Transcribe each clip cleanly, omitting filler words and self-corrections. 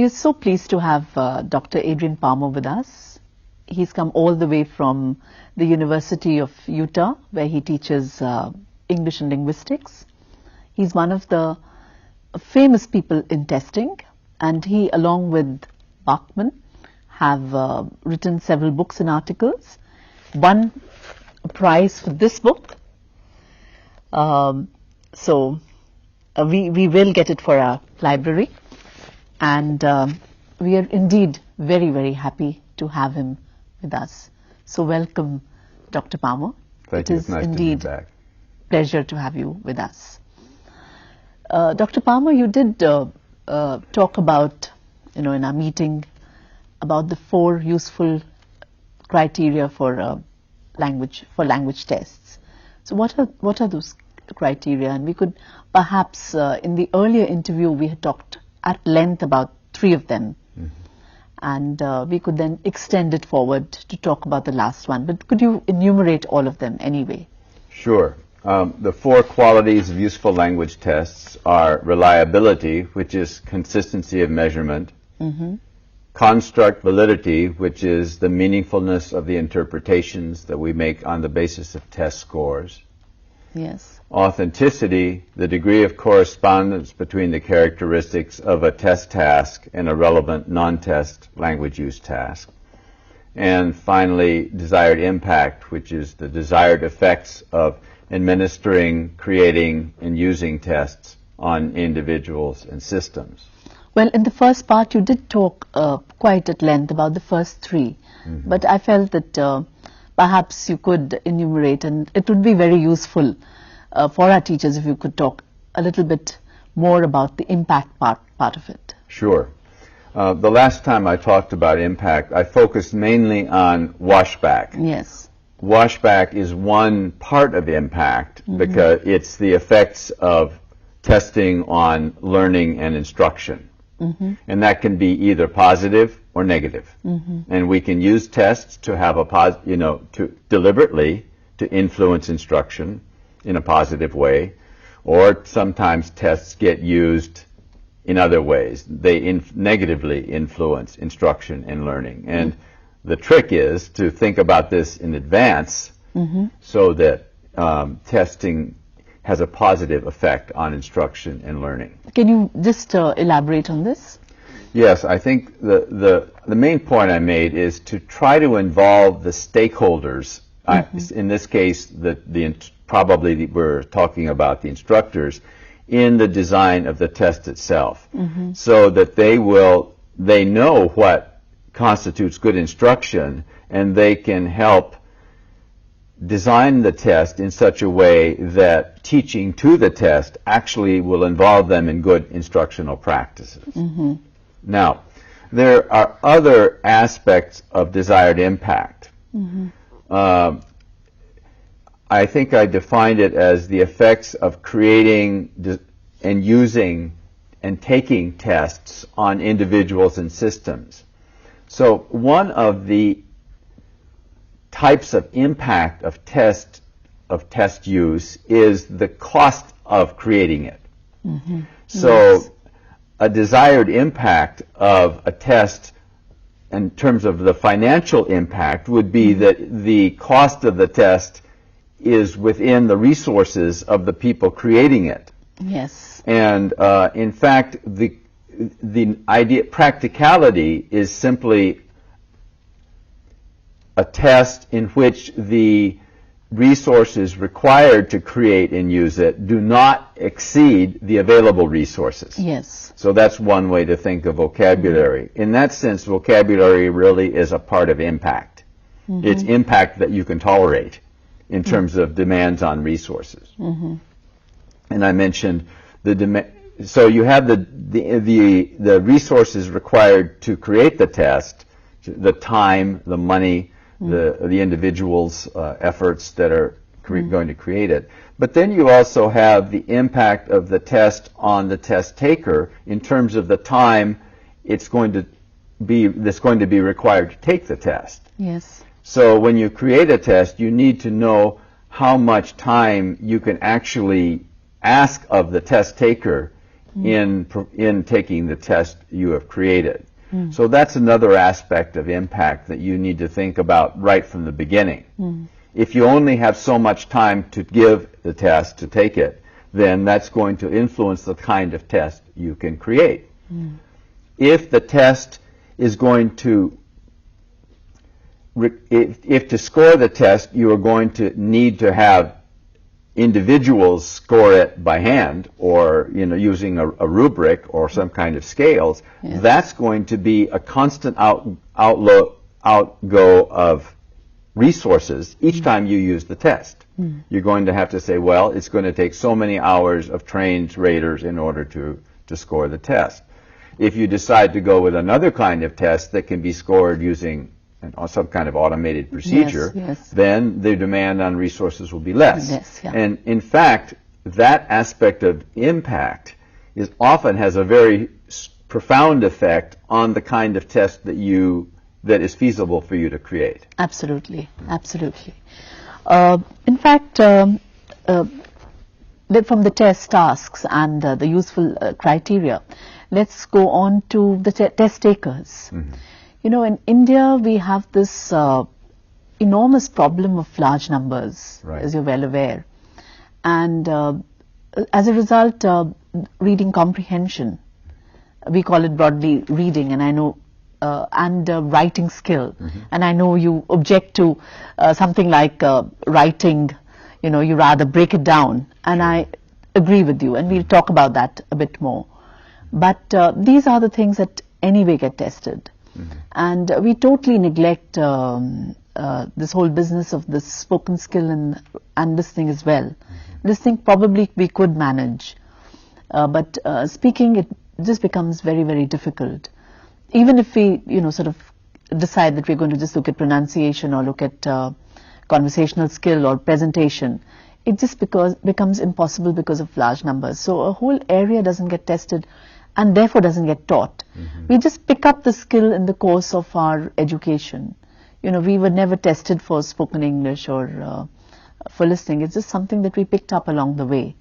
We are so pleased to have Dr. Adrian Palmer with us. He's come all the way from the University of Utah, where he teaches English and linguistics. He's one of the famous people in testing, and he, along with Bachman, have written several books and articles, won a prize for this book. We will get it for our library, and we are indeed very, very happy to have him with us. So welcome, Dr. Palmer. Thank you. It's nice indeed to be back. Pleasure to have you with us. Dr. Palmer, you did talk about, in our meeting, about the 4 useful criteria for language tests. So what are those criteria? And we could perhaps, in the earlier interview, we had talked at length about 3 of them. Mm-hmm. And we could then extend it forward to talk about the last one. But could you enumerate all of them anyway? Sure. The 4 qualities of useful language tests are reliability, which is consistency of measurement, mm-hmm. construct validity, which is the meaningfulness of the interpretations that we make on the basis of test scores. Yes. Authenticity, the degree of correspondence between the characteristics of a test task and a relevant non-test language use task. And finally, desired impact, which is the desired effects of administering, creating, and using tests on individuals and systems. Well, in the first part, you did talk quite at length about the first 3, mm-hmm. but I felt that perhaps you could enumerate, and it would be very useful for our teachers if you could talk a little bit more about the impact part of it. Sure. The last time I talked about impact, I focused mainly on washback. Yes. Washback is one part of impact, mm-hmm. because it's the effects of testing on learning and instruction. Mm-hmm. And that can be either positive or negative. Mm-hmm. And we can use tests to have to deliberately to influence instruction in a positive way, or sometimes tests get used in other ways. They negatively influence instruction and learning. And the trick is to think about this in advance, mm-hmm. so that testing has a positive effect on instruction and learning. Can you just elaborate on this? Yes, I think the main point I made is to try to involve the stakeholders. Mm-hmm. In this case, probably we're talking about the instructors in the design of the test itself, mm-hmm. so that they know what constitutes good instruction, and they can help design the test in such a way that teaching to the test actually will involve them in good instructional practices. Mm-hmm. Now, there are other aspects of desired impact. Mm-hmm. I think I defined it as the effects of creating and using and taking tests on individuals and systems. So one of the types of impact of test use is the cost of creating it. Mm-hmm. So yes. A desired impact of a test in terms of the financial impact would be mm-hmm. that the cost of the test is within the resources of the people creating it. Yes. And in fact, the idea, practicality, is simply a test in which the resources required to create and use it do not exceed the available resources. Yes. So that's one way to think of vocabulary. Mm-hmm. In that sense, vocabulary really is a part of impact. Mm-hmm. It's impact that you can tolerate in terms of demands on resources. Mm-hmm. And I mentioned so you have the resources required to create the test, the time, the money, mm-hmm. the individual's efforts that are going to create it. But then you also have the impact of the test on the test taker in terms of the time that's going to be required to take the test. Yes. So when you create a test, you need to know how much time you can actually ask of the test taker in taking the test you have created. So that's another aspect of impact that you need to think about right from the beginning. If you only have so much time to give the test, to take it, then that's going to influence the kind of test you can create. If the test is going to, if to score the test, you are going to need to have individuals score it by hand, or using a rubric or some kind of scales, that's going to be a constant outgo of resources each time you use the test. You're going to have to say, well, it's going to take so many hours of trained raters in order to score the test. If you decide to go with another kind of test that can be scored using some kind of automated procedure, then the demand on resources will be less. And in fact, that aspect of impact often has a very profound effect on the kind of test that is feasible for you to create. Absolutely, absolutely. In fact, from the test tasks and the useful criteria, let's go on to the test takers. In India, we have this enormous problem of large numbers, as you're well aware. And as a result, reading comprehension, we call it broadly reading, and I know, and writing skill. And I know you object to something like writing, you rather break it down. And I agree with you, and we'll talk about that a bit more. But these are the things that anyway get tested. And we totally neglect this whole business of the spoken skill and listening as well. Listening probably we could manage, but speaking, it just becomes very, very difficult. Even if we, sort of decide that we're going to just look at pronunciation or look at conversational skill or presentation, it just becomes impossible because of large numbers. So a whole area doesn't get tested and therefore doesn't get taught. We just pick up the skill in the course of our education. We were never tested for spoken English or for listening. It's just something that we picked up along the way.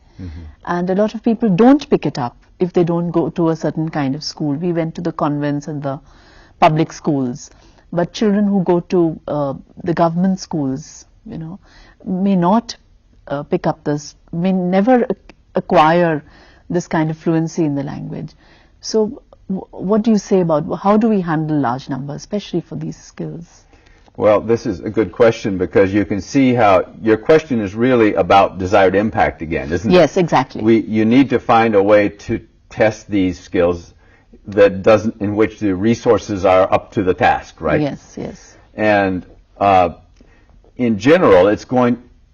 And a lot of people don't pick it up if they don't go to a certain kind of school. We went to the convents and the public schools. But children who go to the government schools, may not pick up this, may never acquire this kind of fluency in the language. So what do you say about how do we handle large numbers, especially for these skills? Well, this is a good question, because you can see how your question is really about desired impact again, isn't it? Yes, exactly. You need to find a way to test these skills in which the resources are up to the task, right? Yes. And in general,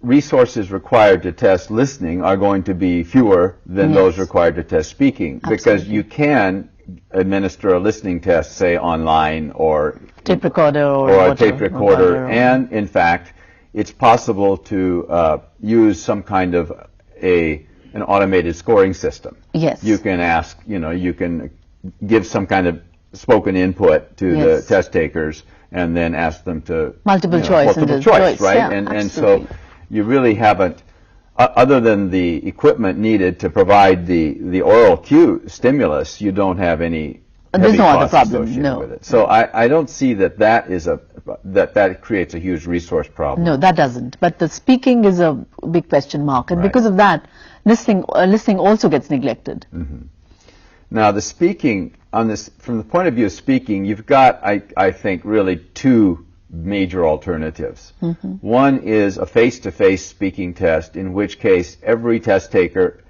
resources required to test listening are going to be fewer than those required to test speaking. Absolutely. Because you can administer a listening test, say, online or tape recorder or a tape recorder, and in fact, it's possible to use some kind of an automated scoring system. Yes. You can ask, you can give some kind of spoken input to the test takers, and then ask them to multiple choice, right? Yeah, and so you really haven't, other than the equipment needed to provide the oral cue stimulus, you don't have any heavy costs associated with it. So I don't see that creates a huge resource problem. No, that doesn't. But the speaking is a big question mark, and because of that, listening also gets neglected. Now, the speaking from the point of view of speaking, you've got, I think, really two major alternatives. One is a face-to-face speaking test, in which case every test taker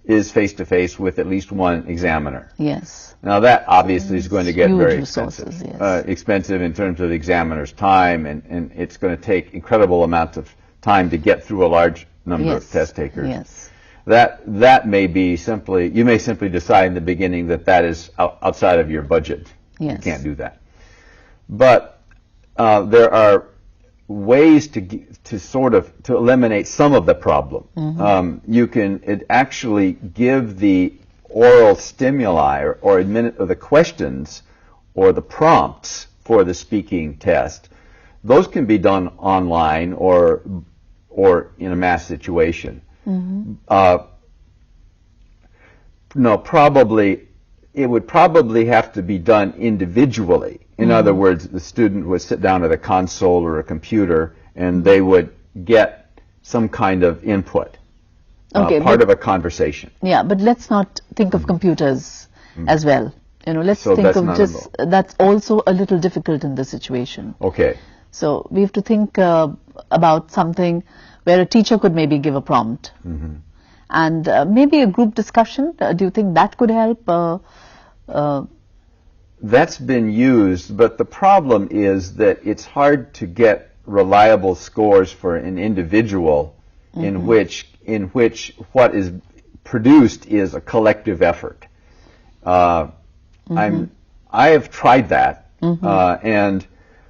is face-to-face with at least one examiner. Yes. Now that obviously is going to get very expensive. Expensive in terms of the examiner's time, and it's going to take incredible amounts of time to get through a large number of test takers. Yes. That may be you may simply decide in the beginning that is outside of your budget. Yes. You can't do that. But there are ways to eliminate some of the problem. You can actually give the oral stimuli or the questions or the prompts for the speaking test. Those can be done online or in a mass situation. No, probably, it would probably have to be done individually. In other words, the student would sit down at a console or a computer and they would get some kind of input, part of a conversation. Yeah, but let's not think of computers as well. You know, let's So think that's of not just, that's also a little difficult in this situation. Okay. So we have to think about something where a teacher could maybe give a prompt. And maybe a group discussion. Do you think that could help? That's been used, but the problem is that it's hard to get reliable scores for an individual in which what is produced is a collective effort. I have tried that, and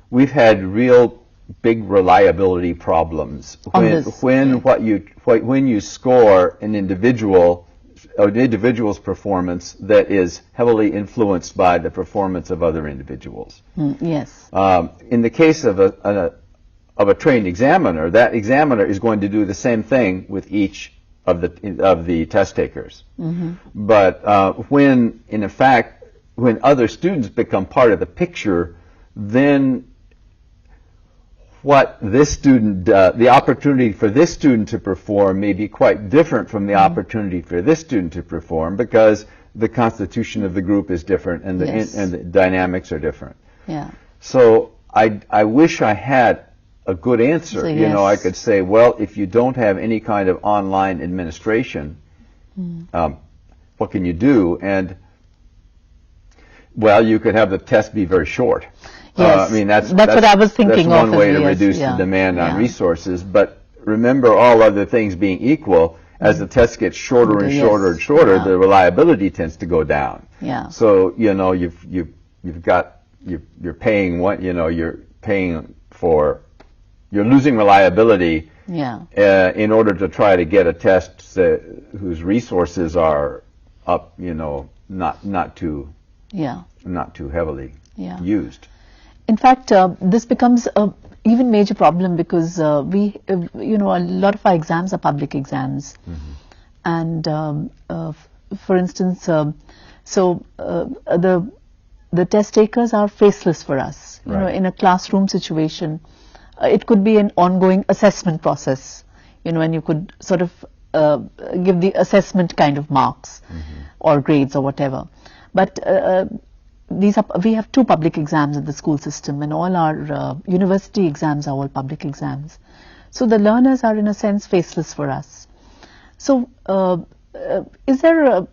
we've had real big reliability problems when you score an individual's performance that is heavily influenced by the performance of other individuals. Yes. In the case of a trained examiner, that examiner is going to do the same thing with each of the test takers. But when other students become part of the picture, then what this student, the opportunity for this student to perform may be quite different from the opportunity for this student to perform, because the constitution of the group is different and the dynamics are different. Yeah. So I wish I had a good answer. So, you know, I could say, well, if you don't have any kind of online administration, what can you do? And, well, you could have the test be very short. Yes, I mean, that's what I was thinking that's one of. way to reduce the demand on resources. But remember, all other things being equal, as the test gets shorter and shorter and shorter, the reliability tends to go down. Yeah. So you're paying you're losing reliability. Yeah. In order to try to get a test whose resources are up, not too heavily used. In fact, this becomes a even major problem because a lot of our exams are public exams, and for instance, the test takers are faceless for us. You know, in a classroom situation, it could be an ongoing assessment process. You know, and you could sort of give the assessment kind of marks or grades or whatever, but we have 2 public exams in the school system, and all our university exams are all public exams. So the learners are in a sense faceless for us. So is there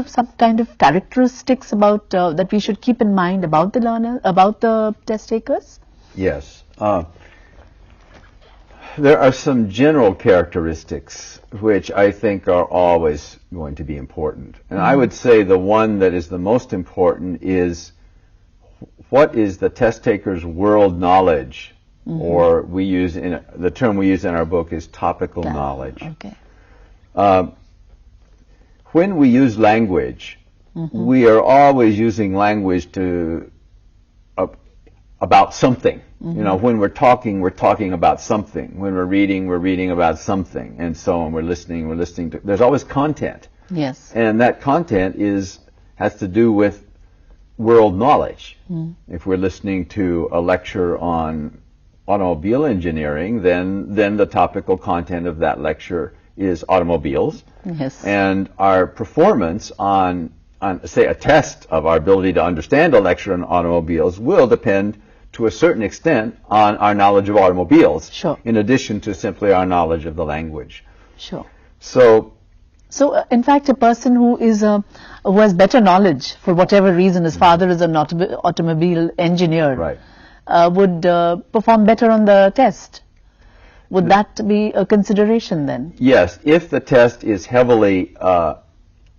some kind of characteristics about that we should keep in mind about the learner, about the test takers? Yes. There are some general characteristics which I think are always going to be important. And I would say the one that is the most important is, what is the test taker's world knowledge? Or the term we use in our book is topical knowledge. Okay. When we use language, we are always using language about something. You know, when we're talking about something. When we're reading about something, and so on. We're listening to. There's always content. Yes. And that content has to do with world knowledge. If we're listening to a lecture on automobile engineering, then the topical content of that lecture is automobiles. Yes. And our performance on say a test of our ability to understand a lecture on automobiles will depend to a certain extent on our knowledge of automobiles, in addition to simply our knowledge of the language. Sure. So in fact, a person who has better knowledge, for whatever reason, his father is an automobile engineer, would perform better on the test. Would that be a consideration then? Yes, if the test is heavily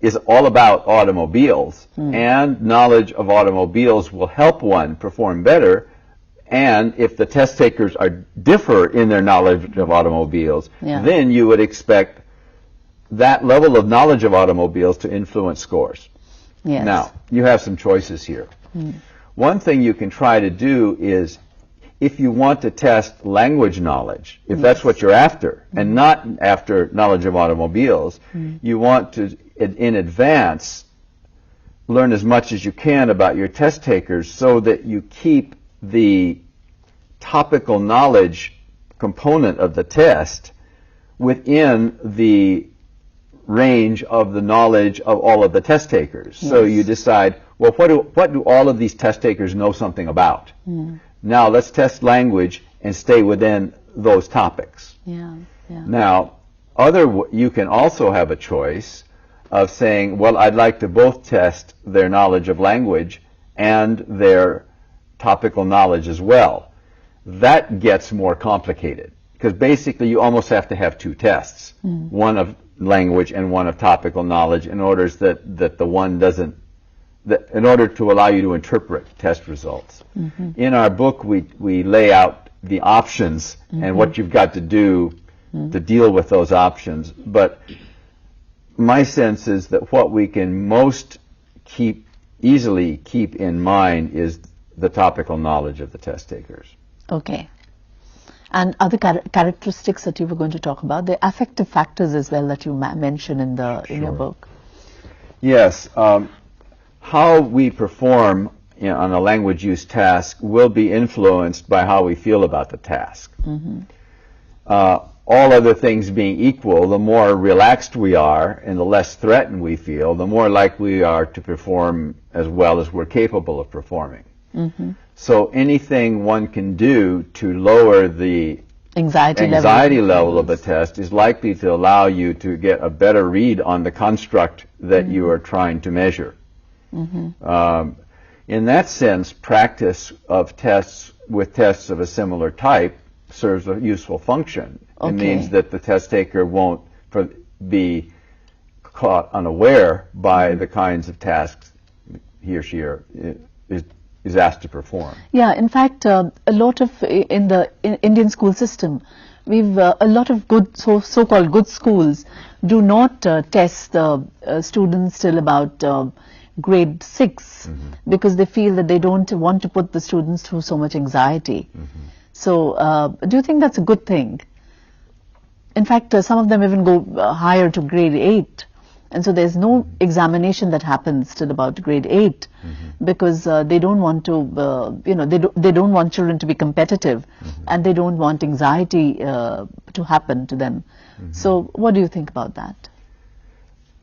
is all about automobiles, and knowledge of automobiles will help one perform better. And if the test takers differ in their knowledge of automobiles, then you would expect that level of knowledge of automobiles to influence scores. Yes. Now, you have some choices here. One thing you can try to do is, if you want to test language knowledge, if that's what you're after, and not after knowledge of automobiles, you want to, in advance, learn as much as you can about your test takers so that you keep the topical knowledge component of the test within the range of the knowledge of all of the test takers. So you decide, well, what do all of these test takers know something about? Now let's test language and stay within those topics. Now, you can also have a choice of saying, well, I'd like to both test their knowledge of language and their topical knowledge as well. That gets more complicated because basically you almost have to have two tests, one of language and one of topical knowledge in order that the one doesn't, in order to allow you to interpret test results. In our book, we lay out the options and what you've got to do to deal with those options. But my sense is that what we can most easily keep in mind is the topical knowledge of the test takers. Okay. And other characteristics that you were going to talk about, the affective factors as well that you mention in your book. Yes. How we perform on a language use task will be influenced by how we feel about the task. All other things being equal, the more relaxed we are and the less threatened we feel, the more likely we are to perform as well as we're capable of performing. So anything one can do to lower the anxiety level of a test is likely to allow you to get a better read on the construct that you are trying to measure. In that sense, practice of tests with tests of a similar type serves a useful function. It means that the test taker won't be caught unaware by the kinds of tasks he or she is asked to perform. Yeah, in fact, a lot of in the Indian school system, we've a lot of good so-called good schools do not test the students till about grade 6 because they feel that they don't want to put the students through so much anxiety. So, do you think that's a good thing? In fact, some of them even go higher to grade 8. And so there's no examination that happens till about grade 8 because they don't want to, they don't want children to be competitive and they don't want anxiety to happen to them. So what do you think about that?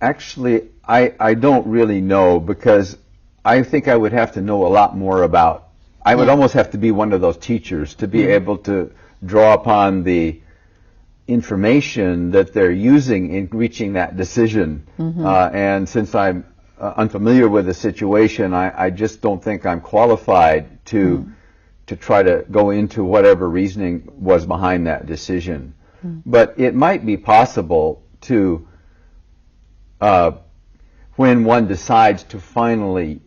Actually, I don't really know because I think I would have to know a lot more about, I would almost have to be one of those teachers to be able to draw upon the information that they're using in reaching that decision. And since I'm unfamiliar with the situation, I just don't think I'm qualified to try to go into whatever reasoning was behind that decision. But it might be possible to, when one decides to finally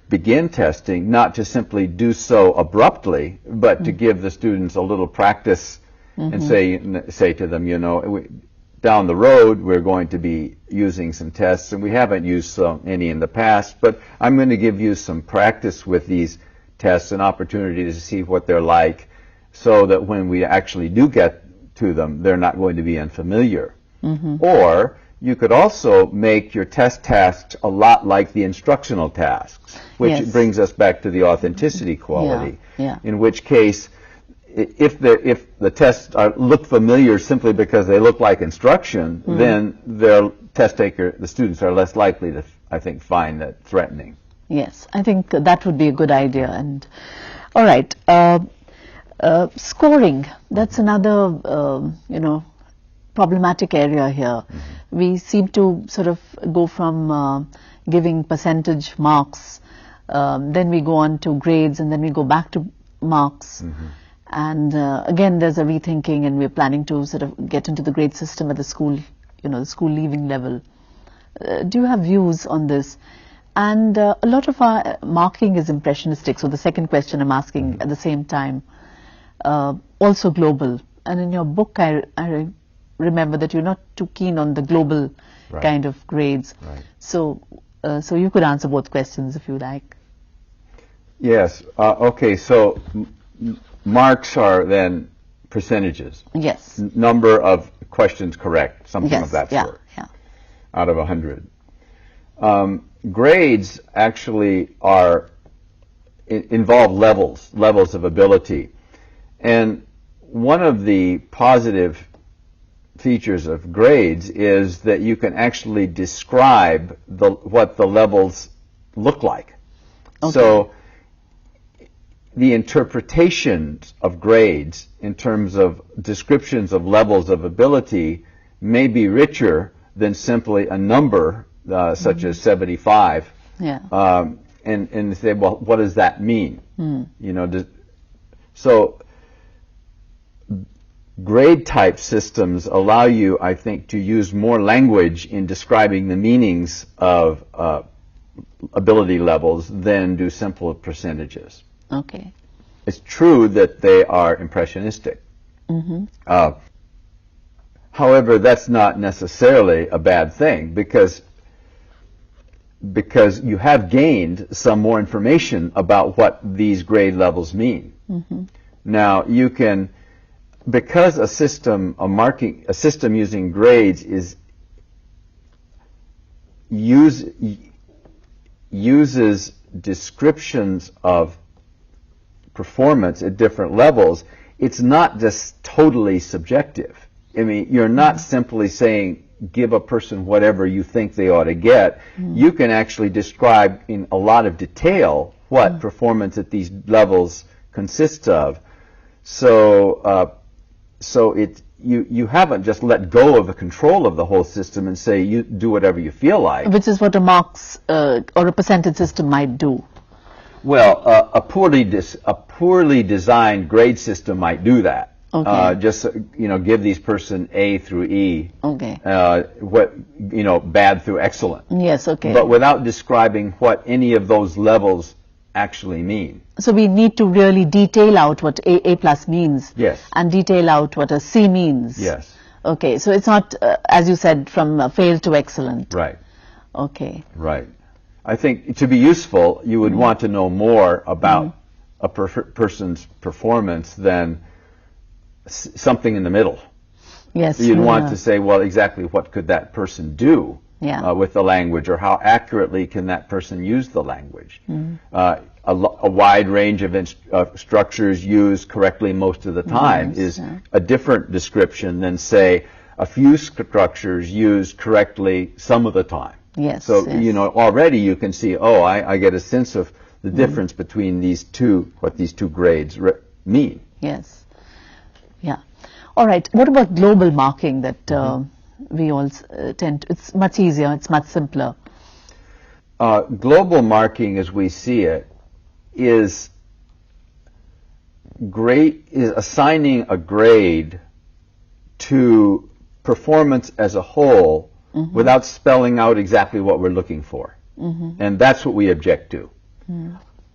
begin testing, not to simply do so abruptly, but to give the students a little practice and say to them, down the road we're going to be using some tests, and we haven't used any in the past, but I'm going to give you some practice with these tests, an opportunity to see what they're like, so that when we actually do get to them, they're not going to be unfamiliar. Or you could also make your test tasks a lot like the instructional tasks, which brings us back to the authenticity quality, in which case if the tests look familiar simply because they look like instruction, then the students are less likely to, I think, find that threatening. Yes, I think that would be a good idea. And all right, scoring, that's another problematic area here. We seem to sort of go from giving percentage marks, then we go on to grades, and then we go back to marks. And again, there's a rethinking, and we're planning to sort of get into the grade system at the school, the school leaving level. Do you have views on this? And a lot of our marking is impressionistic. So the second question I'm asking at the same time, also global. And in your book, I remember that you're not too keen on the global kind of grades. So you could answer both questions if you like. Yes. Okay. So marks are then percentages. Yes. Number of questions correct, something Yes. of that Yeah. sort, Yeah. out of 100. Grades actually involve levels of ability. And one of the positive features of grades is that you can actually describe what the levels look like. Okay. So the interpretations of grades in terms of descriptions of levels of ability may be richer than simply a number such as 75. Yeah. And say, well, what does that mean? You know, so grade type systems allow you, I think, to use more language in describing the meanings of ability levels than do simple percentages. Okay. It's true that they are impressionistic. However, that's not necessarily a bad thing because you have gained some more information about what these grade levels mean. Now, you can, because a system using grades uses descriptions of performance at different levels, it's not just totally subjective. I mean, you're not simply saying give a person whatever you think they ought to get. You can actually describe in a lot of detail what performance at these levels consists of. So you haven't just let go of the control of the whole system and say you do whatever you feel like. Which is what a marks or a percentage system might do. Well, a poorly designed grade system might do that. Okay. Just give these person A through E. Okay. Bad through excellent. Yes. Okay. But without describing what any of those levels actually mean. So we need to really detail out what A plus means. Yes. And detail out what a C means. Yes. Okay. So it's not, as you said, from fail to excellent. Right. Okay. Right. I think to be useful, you would want to know more about a person's performance than something in the middle. Yes. You'd want to say, well, exactly what could that person do with the language, or how accurately can that person use the language? A wide range of structures used correctly most of the time is a different description than, say, a few structures used correctly some of the time. Yes. So, already you can see, I get a sense of the difference between what these two grades mean. Yes. Yeah. All right. What about global marking that we all tend to, it's much easier, it's much simpler. Global marking, as we see it, is assigning a grade to performance as a whole without spelling out exactly what we're looking for. And that's what we object to.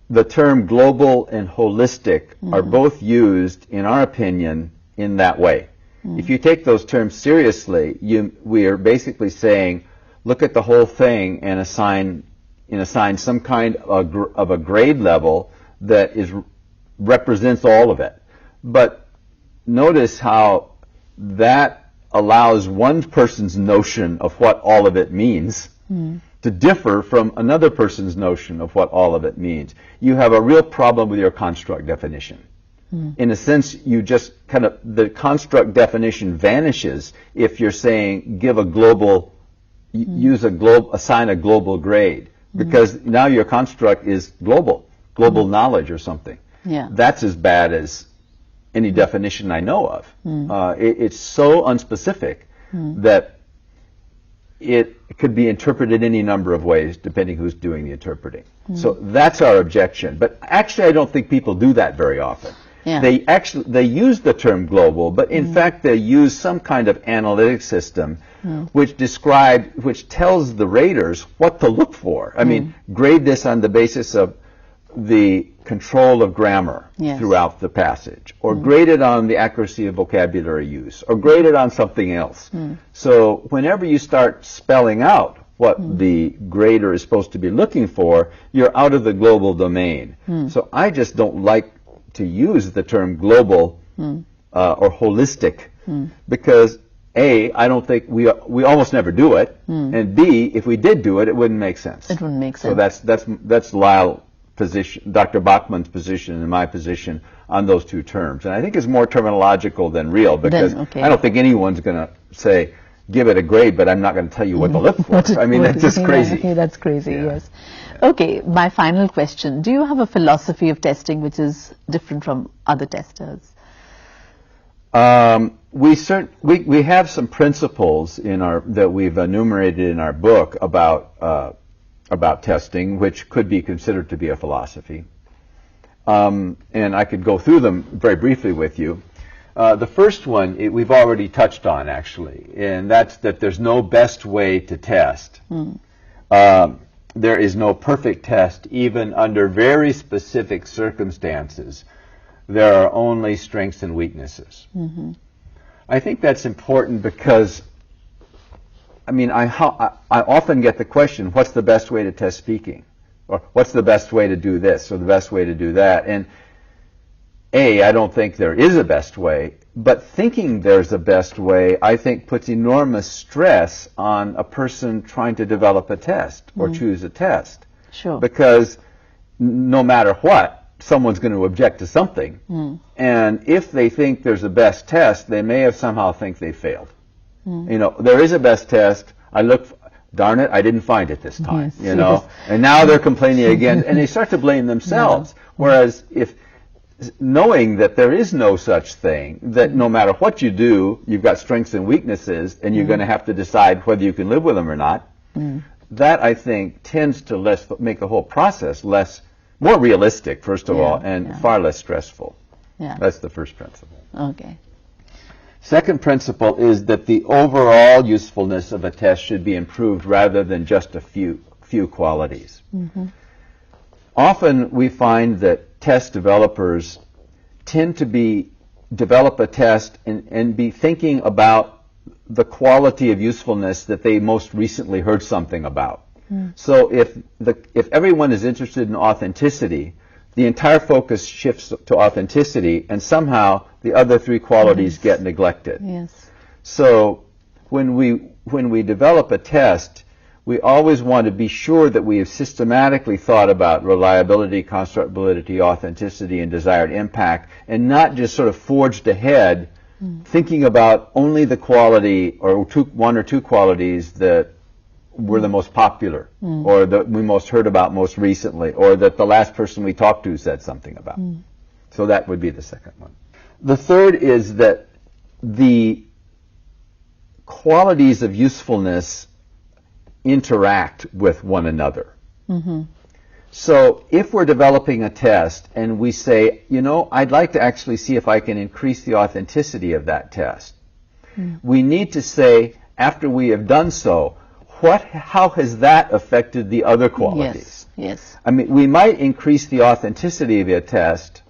The term global and holistic are both used, in our opinion, in that way. If you take those terms seriously, we are basically saying, look at the whole thing and assign some kind of a grade level that represents all of it. But notice how that allows one person's notion of what all of it means to differ from another person's notion of what all of it means. You have a real problem with your construct definition. In a sense, you just the construct definition vanishes if you're saying assign a global grade, because now your construct is global knowledge or something. Yeah. That's as bad as any definition I know of. It's so unspecific that it could be interpreted any number of ways depending who's doing the interpreting. So that's our objection. But actually, I don't think people do that very often. Yeah. They use the term global, but in fact they use some kind of analytic system which tells the raters what to look for. I mean, grade this on the basis of the control of grammar throughout the passage, or grade it on the accuracy of vocabulary use, or grade it on something else. So whenever you start spelling out what the grader is supposed to be looking for, you're out of the global domain. So I just don't like to use the term global or holistic because A, I don't think we almost never do it, and B, if we did do it, it wouldn't make sense. It wouldn't make sense. So that's Lyle's position, Dr. Bachman's position, and my position on those two terms, and I think it's more terminological than real because I don't think anyone's going to say give it a grade, but I'm not going to tell you what to look for. I mean, that's just crazy. Okay, that's crazy. Yes. Okay, my final question: do you have a philosophy of testing which is different from other testers? We have some principles that we've enumerated in our book about testing, which could be considered to be a philosophy. And I could go through them very briefly with you. The first one we've already touched on, actually, and that's that there's no best way to test. There is no perfect test, even under very specific circumstances. There are only strengths and weaknesses. I think that's important because, I mean, I often get the question, what's the best way to test speaking? Or what's the best way to do this or the best way to do that? And I don't think there is a best way, but thinking there's a best way, I think, puts enormous stress on a person trying to develop a test or choose a test. Sure. Because no matter what, someone's going to object to something. And if they think there's a best test, they may have somehow think they failed. You know, there is a best test. Darn it, I didn't find it this time, you know. And now they're complaining again, and they start to blame themselves. Whereas if knowing that there is no such thing, that no matter what you do, you've got strengths and weaknesses, and you're going to have to decide whether you can live with them or not, that, I think, tends to make the whole process more realistic, first of all, and far less stressful. That's the first principle. Okay. Second principle is that the overall usefulness of a test should be improved rather than just a few qualities. Often we find that test developers tend to develop a test and be thinking about the quality of usefulness that they most recently heard something about. So if everyone is interested in authenticity, the entire focus shifts to authenticity, and somehow the other three qualities get neglected. So when we develop a test, we always want to be sure that we have systematically thought about reliability, constructability, authenticity, and desired impact, and not just sort of forged ahead thinking about only the quality or one or two qualities that were the most popular or that we most heard about most recently or that the last person we talked to said something about. So that would be the second one. The third is that the qualities of usefulness interact with one another. So if we're developing a test and we say, you know, I'd like to actually see if I can increase the authenticity of that test, we need to say, after we have done so, how has that affected the other qualities? I mean, we might increase the authenticity of a test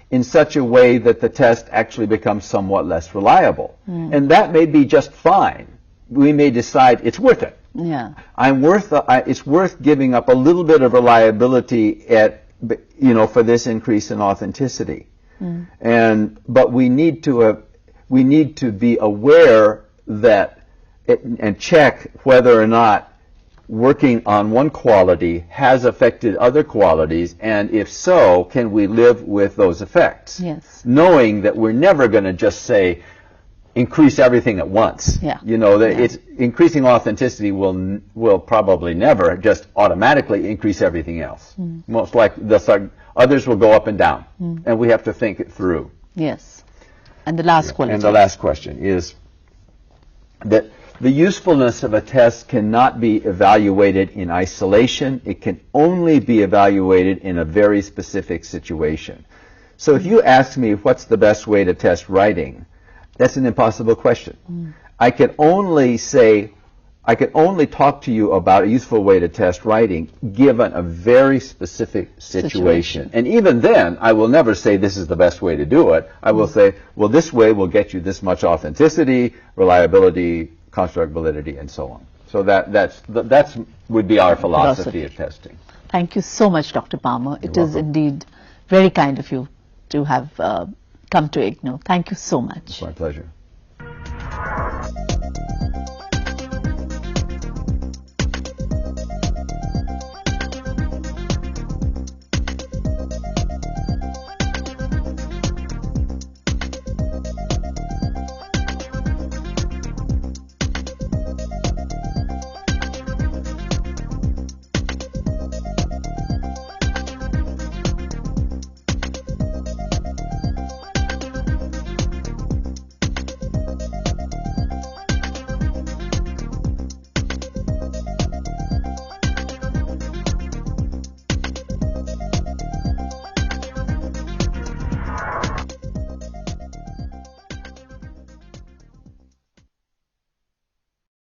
in such a way that the test actually becomes somewhat less reliable. And that may be just fine. We may decide it's worth it. It's worth giving up a little bit of reliability for this increase in authenticity. But we need to be aware that and check whether or not working on one quality has affected other qualities, and if so, can we live with those effects? Knowing that we're never going to just say, increase everything at once. It's increasing authenticity will probably never just automatically increase everything else. Most likely, others will go up and down, and we have to think it through. And the last quality. And the last question is that the usefulness of a test cannot be evaluated in isolation. It can only be evaluated in a very specific situation. So if you ask me what's the best way to test writing, that's an impossible question. I can only talk to you about a useful way to test writing given a very specific situation. And even then, I will never say this is the best way to do it. I will say, well, this way will get you this much authenticity, reliability, constructability, and so on. So that would be our philosophy of testing. Thank you so much, Dr. Palmer. It is indeed very kind of you to have come to IGNOU. Thank you so much. It's my pleasure.